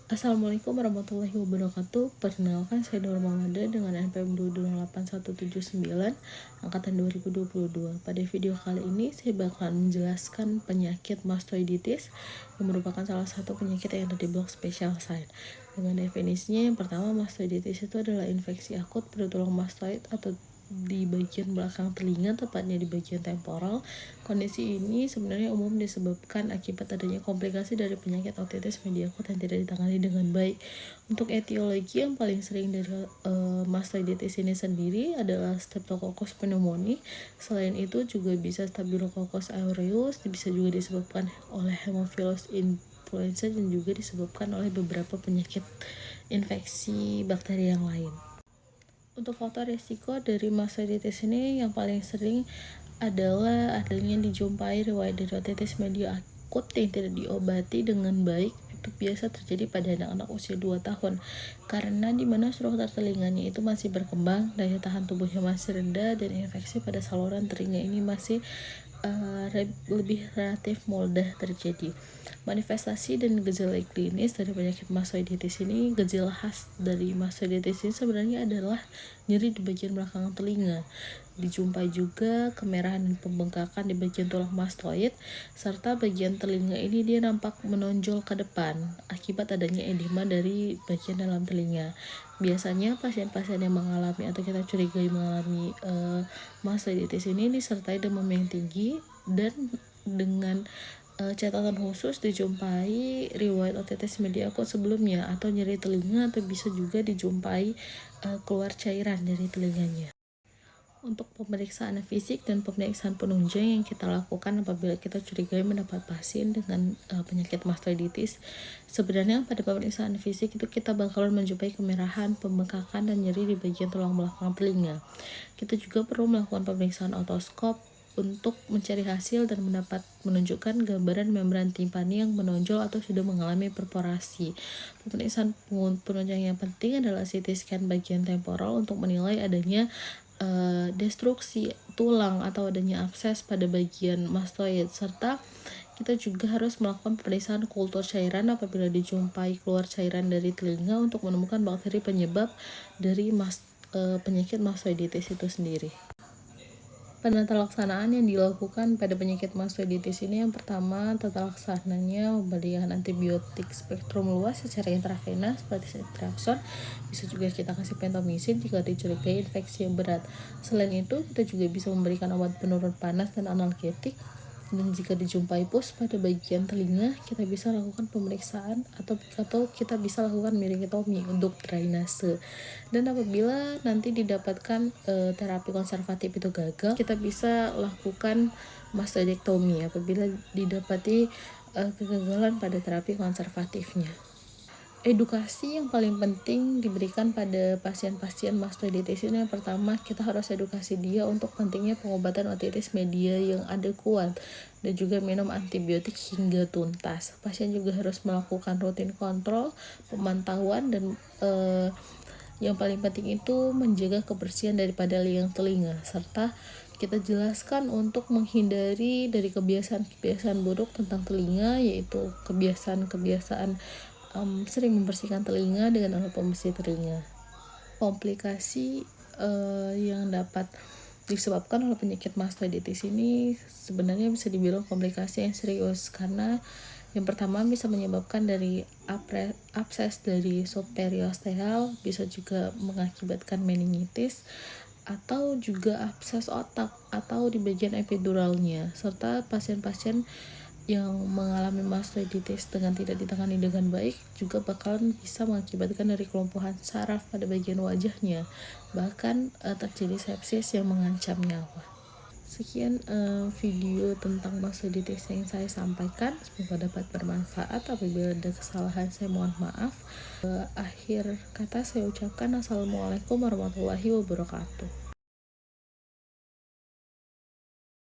Assalamualaikum warahmatullahi wabarakatuh. Perkenalkan, saya Nur Mamada dengan NPM 28179 angkatan 2022. Pada video kali ini saya bakalan menjelaskan penyakit mastoiditis yang merupakan salah satu penyakit yang ada di blok spesial science. Dengan definisinya, yang pertama, mastoiditis itu adalah infeksi akut pada tulang mastoid atau di bagian belakang telinga, tepatnya di bagian temporal. Kondisi ini sebenarnya umum disebabkan akibat adanya komplikasi dari penyakit otitis media akut yang tidak ditangani dengan baik. Untuk etiologi yang paling sering dari mastoiditis ini sendiri adalah Streptococcus pneumoniae. Selain itu juga bisa Staphylococcus aureus, bisa juga disebabkan oleh Haemophilus influenza dan juga disebabkan oleh beberapa penyakit infeksi bakteri yang lain. Untuk faktor risiko dari mastoiditis ini yang paling sering adalah adanya dijumpai riwayat dari otitis media akut yang tidak diobati dengan baik. Itu biasa terjadi pada anak-anak usia 2 tahun karena di mana struktur telinganya itu masih berkembang, daya tahan tubuhnya masih rendah, dan infeksi pada saluran telinga ini masih lebih relatif mudah terjadi. Manifestasi dan gejala klinis dari penyakit mastoiditis ini, gejala khas dari mastoiditis ini sebenarnya adalah nyeri di bagian belakang telinga. Dijumpai juga kemerahan dan pembengkakan di bagian tulang mastoid, serta bagian telinga ini dia nampak menonjol ke depan akibat adanya edema dari bagian dalam telinga. Biasanya pasien-pasien yang mengalami atau kita curigai mengalami mastoiditis ini disertai demam yang tinggi, dan dengan catatan khusus dijumpai riwayat otitis media akut sebelumnya atau nyeri telinga, atau bisa juga dijumpai keluar cairan dari telinganya. Untuk pemeriksaan fisik dan pemeriksaan penunjang yang kita lakukan apabila kita curigai mendapat pasien dengan penyakit mastoiditis, sebenarnya pada pemeriksaan fisik itu kita bakalan menjumpai kemerahan, pembengkakan, dan nyeri di bagian tulang belakang telinga. Kita juga perlu melakukan pemeriksaan otoskop untuk mencari hasil dan menunjukkan gambaran membran timpani yang menonjol atau sudah mengalami perforasi. Pemeriksaan penunjang yang penting adalah CT scan bagian temporal untuk menilai adanya destruksi tulang atau adanya abses pada bagian mastoid, serta kita juga harus melakukan pemeriksaan kultur cairan apabila dijumpai keluar cairan dari telinga untuk menemukan bakteri penyebab dari penyakit mastoiditis itu sendiri. Penata laksanaan yang dilakukan pada penyakit mastoiditis ini, yang pertama, tata laksananya pemberian antibiotik spektrum luas secara intravena seperti ceftriaxone. Bisa juga kita kasih pentomisin jika dicurigai infeksi yang berat. Selain itu, kita juga bisa memberikan obat penurun panas dan analgetik. Dan jika dijumpai pus pada bagian telinga, kita bisa lakukan pemeriksaan atau kita bisa lakukan miringectomy untuk drainase. Dan apabila nanti didapatkan terapi konservatif itu gagal, kita bisa lakukan mastoidektomi apabila didapati kegagalan pada terapi konservatifnya. Edukasi yang paling penting diberikan pada pasien-pasien mastoiditis ini, yang pertama, kita harus edukasi dia untuk pentingnya pengobatan otitis media yang adekuat dan juga minum antibiotik hingga tuntas. Pasien juga harus melakukan rutin kontrol, pemantauan, dan yang paling penting itu menjaga kebersihan daripada liang telinga, serta kita jelaskan untuk menghindari dari kebiasaan-kebiasaan buruk tentang telinga, yaitu kebiasaan-kebiasaan sering membersihkan telinga dengan alat pembersih telinga. Komplikasi yang dapat disebabkan oleh penyakit mastoiditis ini sebenarnya bisa dibilang komplikasi yang serius, karena yang pertama bisa menyebabkan dari abses dari subperiosteal, bisa juga mengakibatkan meningitis, atau juga abses otak atau di bagian epiduralnya, serta pasien-pasien yang mengalami mastoiditis dengan tidak ditangani dengan baik juga bakalan bisa mengakibatkan dari kelumpuhan saraf pada bagian wajahnya, bahkan terjadi sepsis yang mengancam nyawa. Sekian video tentang mastoiditis yang saya sampaikan, semoga dapat bermanfaat. Apabila ada kesalahan saya mohon maaf. Akhir kata saya ucapkan assalamualaikum warahmatullahi wabarakatuh.